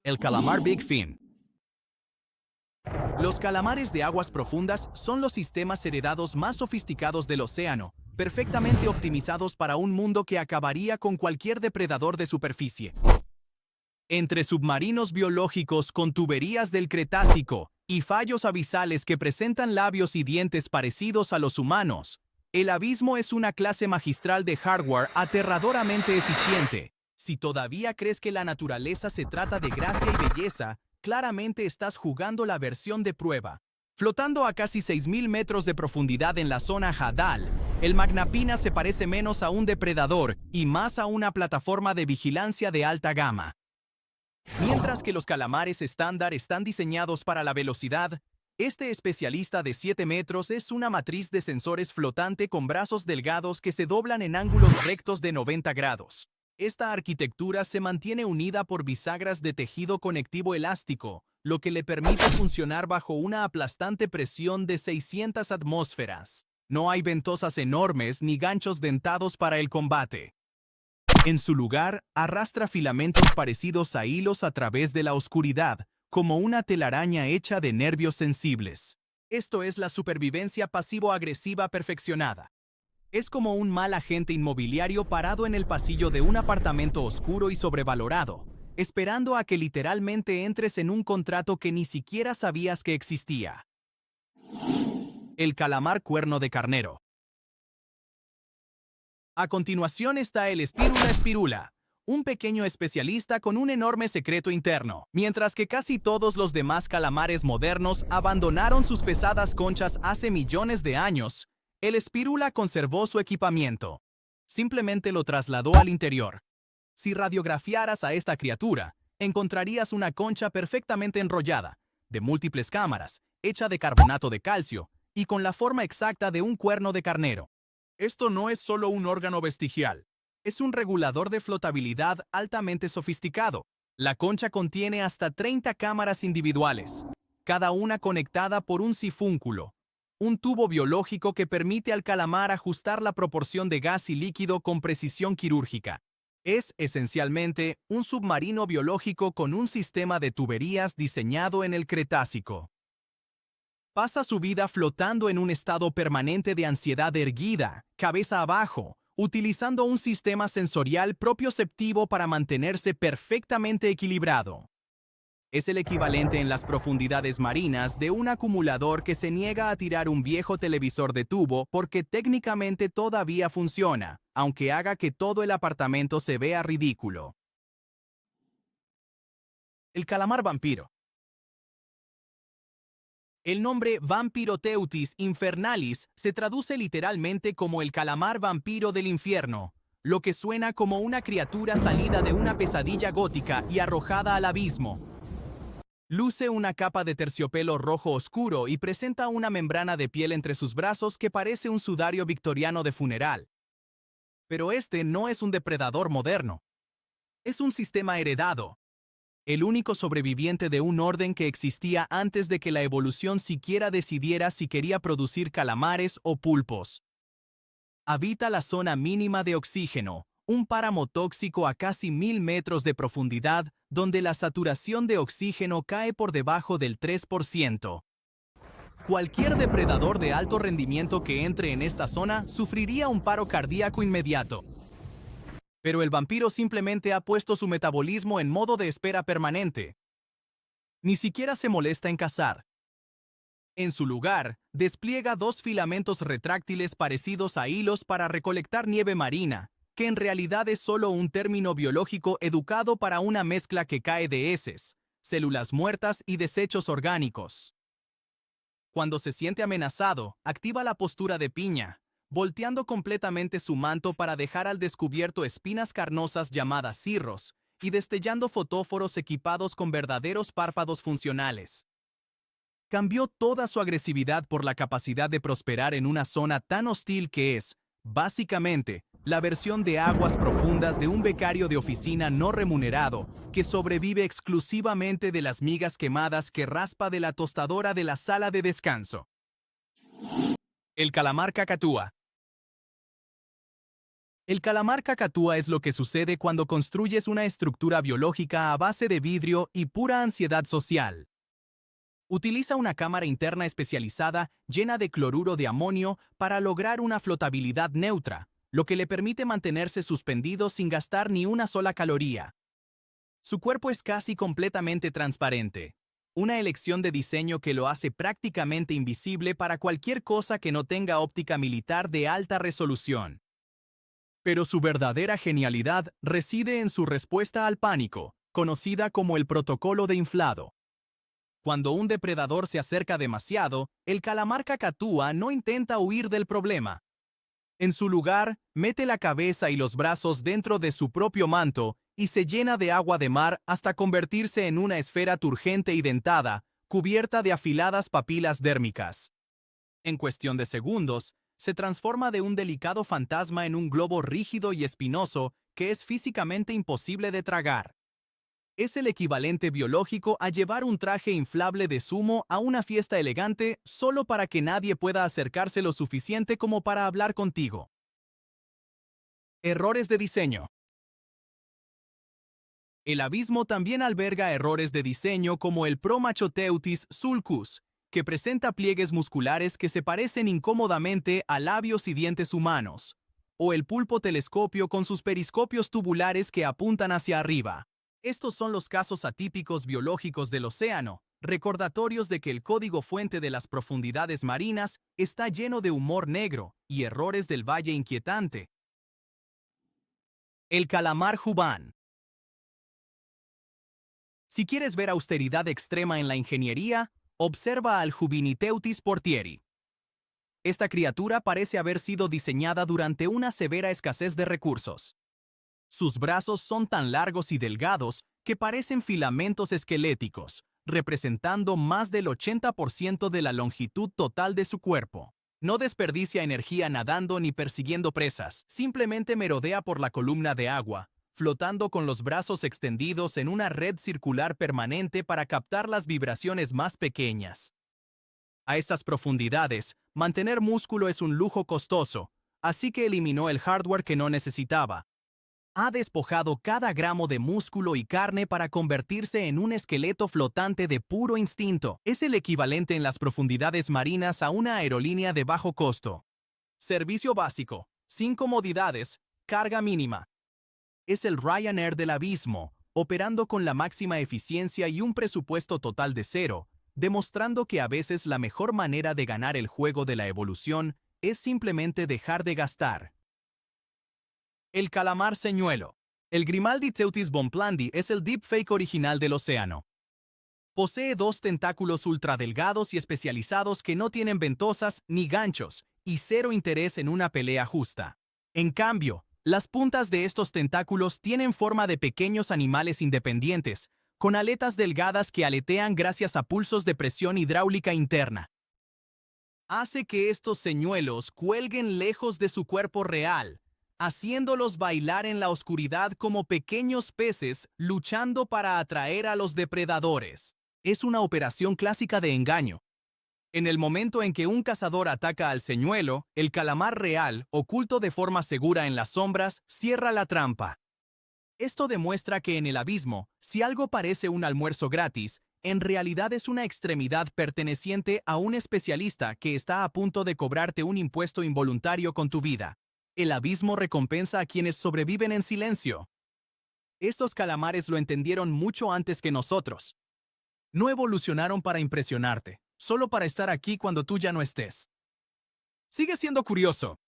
El calamar Big Fin. Los calamares de aguas profundas son los sistemas heredados más sofisticados del océano, perfectamente optimizados para un mundo que acabaría con cualquier depredador de superficie. Entre submarinos biológicos con tuberías del Cretácico y fallos abisales que presentan labios y dientes parecidos a los humanos, el abismo es una clase magistral de hardware aterradoramente eficiente. Si todavía crees que la naturaleza se trata de gracia y belleza, claramente estás jugando la versión de prueba. Flotando a casi 6.000 metros de profundidad en la zona Hadal, el Magnapina se parece menos a un depredador y más a una plataforma de vigilancia de alta gama. Mientras que los calamares estándar están diseñados para la velocidad, este especialista de 7 metros es una matriz de sensores flotante con brazos delgados que se doblan en ángulos rectos de 90 grados. Esta arquitectura se mantiene unida por bisagras de tejido conectivo elástico, lo que le permite funcionar bajo una aplastante presión de 600 atmósferas. No hay ventosas enormes ni ganchos dentados para el combate. En su lugar, arrastra filamentos parecidos a hilos a través de la oscuridad, como una telaraña hecha de nervios sensibles. Esto es la supervivencia pasivo-agresiva perfeccionada. Es como un mal agente inmobiliario parado en el pasillo de un apartamento oscuro y sobrevalorado, esperando a que literalmente entres en un contrato que ni siquiera sabías que existía. El calamar cuerno de carnero. A continuación está el Spirula spirula, un pequeño especialista con un enorme secreto interno. Mientras que casi todos los demás calamares modernos abandonaron sus pesadas conchas hace millones de años, el Spirula conservó su equipamiento. Simplemente lo trasladó al interior. Si radiografiaras a esta criatura, encontrarías una concha perfectamente enrollada, de múltiples cámaras, hecha de carbonato de calcio y con la forma exacta de un cuerno de carnero. Esto no es solo un órgano vestigial, es un regulador de flotabilidad altamente sofisticado. La concha contiene hasta 30 cámaras individuales, cada una conectada por un sifúnculo, un tubo biológico que permite al calamar ajustar la proporción de gas y líquido con precisión quirúrgica. Es esencialmente un submarino biológico con un sistema de tuberías diseñado en el Cretácico. Pasa su vida flotando en un estado permanente de ansiedad erguida, cabeza abajo, utilizando un sistema sensorial propioceptivo para mantenerse perfectamente equilibrado. Es el equivalente en las profundidades marinas de un acumulador que se niega a tirar un viejo televisor de tubo porque técnicamente todavía funciona, aunque haga que todo el apartamento se vea ridículo. El calamar vampiro. El nombre Vampiroteutis infernalis se traduce literalmente como el calamar vampiro del infierno, lo que suena como una criatura salida de una pesadilla gótica y arrojada al abismo. Luce una capa de terciopelo rojo oscuro y presenta una membrana de piel entre sus brazos que parece un sudario victoriano de funeral. Pero este no es un depredador moderno. Es un sistema heredado. El único sobreviviente de un orden que existía antes de que la evolución siquiera decidiera si quería producir calamares o pulpos. Habita la zona mínima de oxígeno, un páramo tóxico a casi 1.000 metros de profundidad, donde la saturación de oxígeno cae por debajo del 3%. Cualquier depredador de alto rendimiento que entre en esta zona sufriría un paro cardíaco inmediato. Pero el vampiro simplemente ha puesto su metabolismo en modo de espera permanente. Ni siquiera se molesta en cazar. En su lugar, despliega 2 filamentos retráctiles parecidos a hilos para recolectar nieve marina, que en realidad es solo un término biológico educado para una mezcla que cae de heces, células muertas y desechos orgánicos. Cuando se siente amenazado, activa la postura de piña, volteando completamente su manto para dejar al descubierto espinas carnosas llamadas cirros, y destellando fotóforos equipados con verdaderos párpados funcionales. Cambió toda su agresividad por la capacidad de prosperar en una zona tan hostil que es, básicamente, la versión de aguas profundas de un becario de oficina no remunerado que sobrevive exclusivamente de las migas quemadas que raspa de la tostadora de la sala de descanso. El calamar cacatúa. El calamar cacatúa es lo que sucede cuando construyes una estructura biológica a base de vidrio y pura ansiedad social. Utiliza una cámara interna especializada llena de cloruro de amonio para lograr una flotabilidad neutra, lo que le permite mantenerse suspendido sin gastar ni una sola caloría. Su cuerpo es casi completamente transparente, una elección de diseño que lo hace prácticamente invisible para cualquier cosa que no tenga óptica militar de alta resolución. Pero su verdadera genialidad reside en su respuesta al pánico, conocida como el protocolo de inflado. Cuando un depredador se acerca demasiado, el calamar cacatúa no intenta huir del problema. En su lugar, mete la cabeza y los brazos dentro de su propio manto y se llena de agua de mar hasta convertirse en una esfera turgente y dentada, cubierta de afiladas papilas dérmicas. En cuestión de segundos, se transforma de un delicado fantasma en un globo rígido y espinoso que es físicamente imposible de tragar. Es el equivalente biológico a llevar un traje inflable de sumo a una fiesta elegante solo para que nadie pueda acercarse lo suficiente como para hablar contigo. Errores de diseño. El abismo también alberga errores de diseño como el Promachoteuthis sulcus, que presenta pliegues musculares que se parecen incómodamente a labios y dientes humanos, o el pulpo telescopio con sus periscopios tubulares que apuntan hacia arriba. Estos son los casos atípicos biológicos del océano, recordatorios de que el código fuente de las profundidades marinas está lleno de humor negro y errores del valle inquietante. El calamar Juban. Si quieres ver austeridad extrema en la ingeniería, observa al Jubiniteuthis portieri. Esta criatura parece haber sido diseñada durante una severa escasez de recursos. Sus brazos son tan largos y delgados que parecen filamentos esqueléticos, representando más del 80% de la longitud total de su cuerpo. No desperdicia energía nadando ni persiguiendo presas, simplemente merodea por la columna de agua, flotando con los brazos extendidos en una red circular permanente para captar las vibraciones más pequeñas. A estas profundidades, mantener músculo es un lujo costoso, así que eliminó el hardware que no necesitaba. Ha despojado cada gramo de músculo y carne para convertirse en un esqueleto flotante de puro instinto. Es el equivalente en las profundidades marinas a una aerolínea de bajo costo. Servicio básico, sin comodidades, carga mínima. Es el Ryanair del abismo, operando con la máxima eficiencia y un presupuesto total de cero, demostrando que a veces la mejor manera de ganar el juego de la evolución es simplemente dejar de gastar. El calamar señuelo. El Grimaldi Teuthis bonplandi es el deepfake original del océano. Posee dos tentáculos ultradelgados y especializados que no tienen ventosas ni ganchos y cero interés en una pelea justa. En cambio, las puntas de estos tentáculos tienen forma de pequeños animales independientes, con aletas delgadas que aletean gracias a pulsos de presión hidráulica interna. Hace que estos señuelos cuelguen lejos de su cuerpo real, haciéndolos bailar en la oscuridad como pequeños peces luchando para atraer a los depredadores. Es una operación clásica de engaño. En el momento en que un cazador ataca al señuelo, el calamar real, oculto de forma segura en las sombras, cierra la trampa. Esto demuestra que en el abismo, si algo parece un almuerzo gratis, en realidad es una extremidad perteneciente a un especialista que está a punto de cobrarte un impuesto involuntario con tu vida. El abismo recompensa a quienes sobreviven en silencio. Estos calamares lo entendieron mucho antes que nosotros. No evolucionaron para impresionarte, solo para estar aquí cuando tú ya no estés. Sigue siendo curioso.